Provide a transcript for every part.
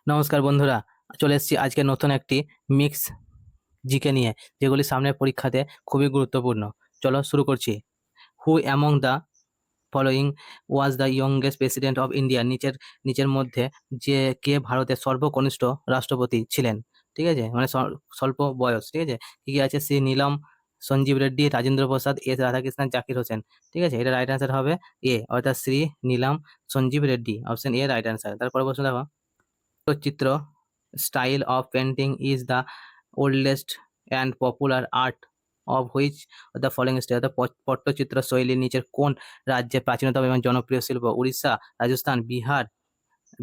নমস্কার বন্ধুরা, চলে এসেছি আজকে নতুন একটি মিক্স জিকে নিয়ে, যেগুলি সামনের পরীক্ষাতে খুবই গুরুত্বপূর্ণ। চলো শুরু করছি। হু among the following was the youngest president of India? নিচের নিচের মধ্যে যে কে ভারতের সর্বকনিষ্ঠ রাষ্ট্রপতি ছিলেন? ঠিক আছে, মানে স্বল্প বয়স। ঠিক আছে, কি কি আছে? শ্রী নীলম সঞ্জীব রেড্ডি, রাজেন্দ্র প্রসাদ, এস রাধাকৃষ্ণন, জাকির হোসেন। ঠিক আছে, এটা রাইট অ্যান্সার হবে এ, অর্থাৎ Shri Neelam Sanjiva Reddy, option A right answer. তারপরে প্রশ্ন দেখো, চিত্র style of painting is the oldest and popular art of which the following state? অর্থাৎ পট্টচিত্র শৈলীর নিচের কোন রাজ্যের প্রাচীনতম এবং জনপ্রিয় শিল্প? উড়িষ্যা, রাজস্থান, বিহার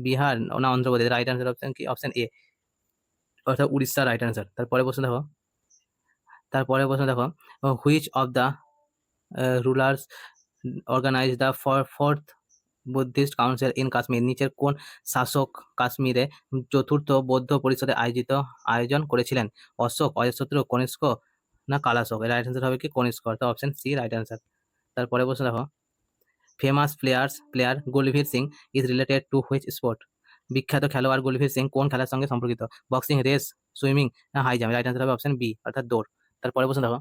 বিহার না অন্ধ্রপ্রদেশ? রাইট অ্যান্সার অপশন কি? অপশন এ, অর্থাৎ উড়িষ্যা রাইট অ্যান্সার। তারপরে প্রশ্ন দেখো, which of the rulers organize the fourth Buddhist council in Kashmir? নিচের কোন শাসক কাশ্মীরে চতুর্থ বৌদ্ধ পরিষদে আয়োজন করেছিলেন? অশোক, অজাতশত্রু, কনিষ্ক না কালাশোক? এর রাইট অ্যান্সার হবে কি? কনিষ্ক, অর্থাৎ অপশন সি রাইট অ্যান্সার। তারপরে প্রশ্ন দেখো, famous player Gulveer Singh is related to which sport? বিখ্যাত খেলোয়াড় গুলবীর সিং কোন খেলার সঙ্গে সম্পর্কিত? বক্সিং, রেস, সুইমিং না হাই জাম্প? রাইট অ্যান্সার হবে অপশন বি, অর্থাৎ দৌড়। তারপরে প্রশ্ন দেখো,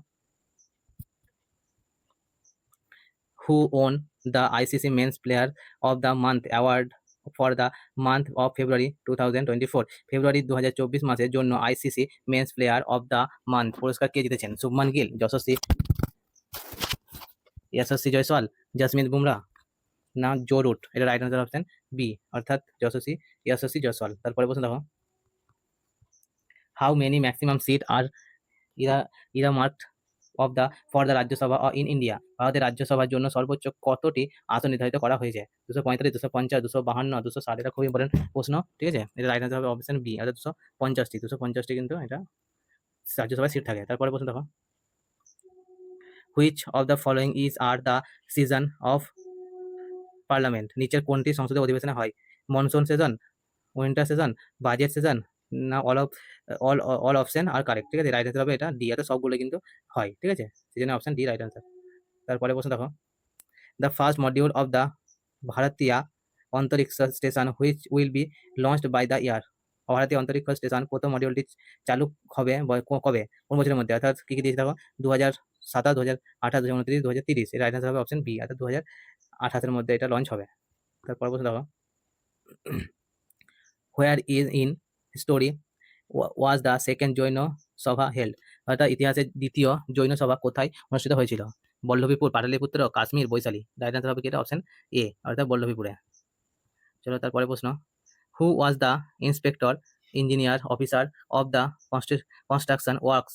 who won the ICC Men's Player of the Month award for the month of February 2024? ফেব্রুয়ারি 2024 মাসের জন্য ICC men's player of the month পুরস্কার কে জিতেছেন? শুভমান গিল, যশস্বী জয়সওয়াল, জসমিত বুমরা না জো রুট? এটা রাইট আনসার অপশন বি, অর্থাৎ যশস্বী জয়সওয়াল। তারপরে প্রশ্ন দেখো, how many maximum seat are ear ear marked of the for the Rajya Sabha in India? ভারতের রাজ্যসভার জন্য সর্বোচ্চ কতটি আসন নির্ধারিত করা হয়েছে? 245, 250, 252, 260? এটা খুব ইম্পর্টেন্ট প্রশ্ন। ঠিক আছে, এটা রাইট আনসার হবে অপশন বি, অর্থাৎ 250টি কিন্তু এটা রাজ্যসভায় সিট থাকে। তারপরে প্রশ্ন দেখো, which of the following is are the season of parliament? নিচের কোনটি সংসদের অধিবেশনে হয়? Monsoon session, winter session, budget session না অল অল অপশন আর কারেক্ট? ঠিক আছে, রাইট আনসার হবে এটা ডি, অর্থাৎ সবগুলো কিন্তু হয়। ঠিক আছে, সেই জন্য অপশন ডি রাইট আনসার। তারপরে প্রশ্ন দেখো, the first module of the Bharatiya Antariksh station which will be launched by the year? Bharatiya Antariksh station প্রথম মডিউলটি চালু হবে কবে, কোন বছরের মধ্যে? অর্থাৎ কি কি দিয়েছে দেখো, 2027, 2028, 2029, 2030? এর রাইট আনসার হবে অপশন বি, অর্থাৎ 2028-এর মধ্যে এটা লঞ্চ হবে। তারপর প্রশ্ন দেখো, where is in story was the second Jain সভা হেল্ড? অর্থাৎ ইতিহাসের দ্বিতীয় জৈন সভা কোথায় অনুষ্ঠিত হয়েছিল? বল্লভীপুর, পাটলিপুত্র, কাশ্মীর, বৈশালী? রাইট আনসার হবে কি? এটা অপশন এ, অর্থাৎ বল্লভীপুরে। চলো তারপরে প্রশ্ন, who was the inspector engineer officer of the construction works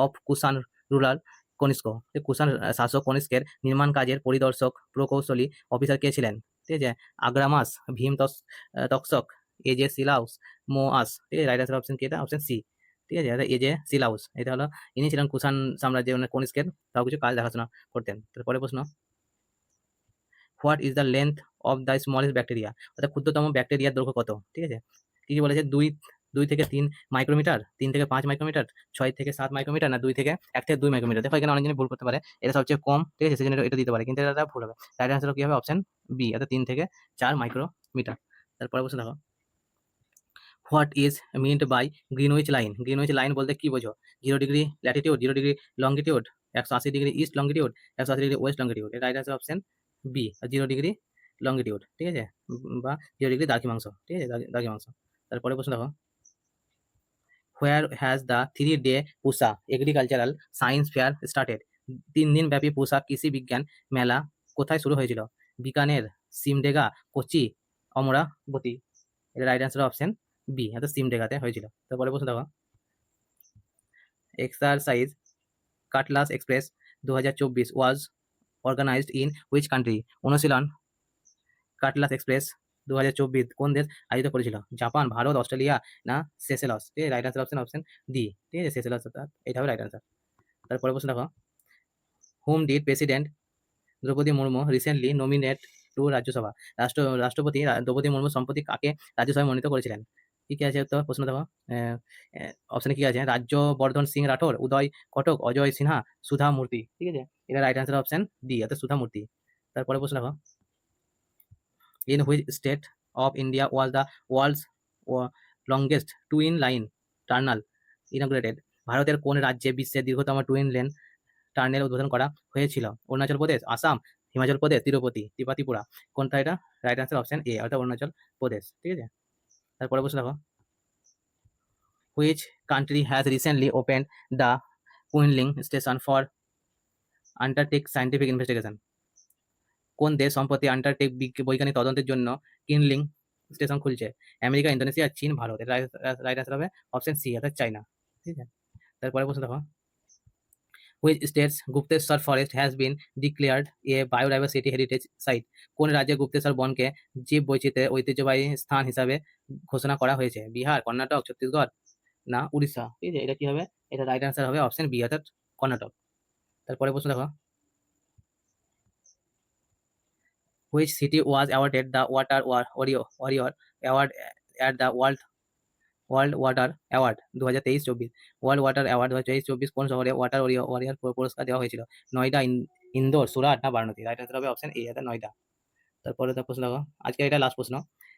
of Kushan ruler Kanishka? Kushan শাসক কনিষ্কের নির্মাণ কাজের পরিদর্শক প্রকৌশলী অফিসার কে ছিলেন? ঠিক আছে, আগ্রামাস, তক্ষক, এজে সিলাউস, মোয়াস? ঠিক আছে, রাইট আনসার অপশন কি? এটা অপশন সি। ঠিক আছে, এজে সিলাউস, এটা হলো ইনি ছিলেন কুষাণ সাম্রাজ্যের মানে কনিষ্কের সব কিছু কাজ দেখাশোনা করতেন। তারপরে প্রশ্ন, what is the length of the smallest bacteria? অর্থাৎ ক্ষুদ্রতম ব্যাকটেরিয়ার দৈর্ঘ্য কত? ঠিক আছে, কি কি বলেছে? 2 থেকে 3 মাইক্রোমিটার, 3 থেকে 5 মাইক্রোমিটার, 6 থেকে 7 মাইক্রোমিটার না 1 থেকে 2 মাইক্রোমিটার? দেখো এখানে অনেকজনই ভুল করতে পারে, এটা সবচেয়ে কম। ঠিক আছে, সেজন্য এটা দিতে পারে, কিন্তু এটা ভুল হবে। রাইট আনসার কি হবে? অপশন বি, অর্থাৎ 3 থেকে 4 মাইক্রোমিটার। তারপরে বসে দেখো, what is meant by Greenwich line? Greenwich line বলতে কি বোঝো? 0 degree latitude, 0 degree longitude, 180 degree east longitude, 180 degree west longitude? Right answer option B, 0 degree longitude. ঠিক আছে, বা 0 ডিগ্রি দ্রাঘিমাংশ। ঠিক আছে, দ্রাঘিমাংশ। তারপরে প্রশ্ন দেখো, where has the 3 day Pusa agricultural science fair started? 3 দিন ব্যাপী পুসা কৃষি বিজ্ঞান মেলা কোথায় শুরু হয়েছিল? বিকানের, সিমডেগা, কোচি, অমরাবতী? এটা রাইট আনসার অপশন বি, অর্থাৎ সিমডেগাতে হয়েছিল। তারপরে প্রশ্ন দেখো, exercise cutlass express 2024 was organized in which country? অনুশীলন কাটলাস এক্সপ্রেস 2024 কোন দেশ আয়োজিত করেছিল? জাপান, ভারত, অস্ট্রেলিয়া না সেসেলস? ঠিক আছে, রাইট আনসার অপশন ডি। ঠিক আছে, সেসেলস, এটা হবে রাইট আনসার। তারপরে প্রশ্ন দেখো, whom did president Droupadi Murmu recently nominate to Rajya Sabha? রাষ্ট্রপতি দ্রৌপদী মুর্মু সম্প্রতি কাকে রাজ্যসভায় মনোনীত করেছিলেন? কি কি আছে তো প্রশ্ন দেখো, অপশনে কি আছে? রাজ্যবর্ধন সিং রাঠোর, উদয় কটক, অজয় সিনহা, সুধা মূর্তি? ঠিক আছে, এটা রাইট আনসার অপশন ডি, অর্থাৎ সুধা মূর্তি। তারপরে প্রশ্ন দেখো, in which state of India was the world's longest twin line tunnel inaugurated? ভারতের কোন রাজ্যে বিশ্বের দীর্ঘতম টুইন লেন টার্নেল উদ্বোধন করা হয়েছিল? অরুণাচল প্রদেশ, আসাম, হিমাচল প্রদেশ, তিরুপতি, ত্রিপুরা? কোনটা এটা? রাইট আনসার অপশন এ, অর্থাৎ অরুণাচল প্রদেশ। ঠিক আছে, তারপরে প্রশ্ন দেখো, which country has recently opened the Qinling station for Antarctic scientific investigation? কোন দেশ সম্প্রতি আন্টার্কটিক বৈজ্ঞানিক তদন্তের জন্য কিনলিং স্টেশন খুলছে? আমেরিকা, ইন্দোনেশিয়া, চীন, ভারত? রাইট আনসার হবে অপশন সি, অর্থাৎ চায়না। ঠিক আছে, তারপরে প্রশ্ন দেখো, which states Gupteswar forest has been declared a biodiversity heritage site? কোন রাজ্যে গুপ্তেশ্বর বনকে জীব বৈচিত্র্যের ঐতিহ্যবাহী স্থান হিসাবে ঘোষণা করা হয়েছে? বিহার, কর্ণাটক, ছত্তিশগড় না উড়িষ্যা? ঠিক আছে, এটা কি হবে? এটা রাইট আনসার হবে অপশন বি, অর্থাৎ কর্ণাটক। তারপরে প্রশ্ন দেখো, which city was awarded the water warrior award at the world water award 2023-24? World water award 2023-24 কোন শহরে ওয়াটার ওয়ারিয়র পুরস্কার দেওয়া হয়েছিল? নয়ডা, ইন্দোর, সুরাট না বারাণসী? রাইট আনসার হবে অপশন এ, অর্থাৎ নয়ডা। তারপরে তার প্রশ্ন দেখো, আজকে এটা লাস্ট প্রশ্ন,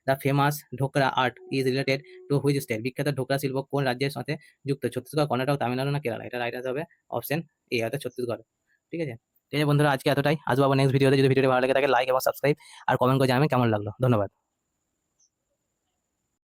the famous Dhokra art is related to which state? বিখ্যাত ঢোকরা শিল্প কোন রাজ্যের সাথে যুক্ত? ছত্তিশগড়, কর্ণাটক, তামিলনাড়ু না কেরালা? এটা রাইট আনসার হবে অপশন এ, অর্থাৎ ছত্তিশগড়। ঠিক আছে, ঠিক আছে বন্ধুরা, আজকে এতটাই। আসবো আবার নেক্সট ভিডিওতে। যদি ভিডিওটি ভালো লাগে থাকে লাইক এবং সাবস্ক্রাইব আর কমেন্ট করে জানাবেন কেমন লাগলো। ধন্যবাদ।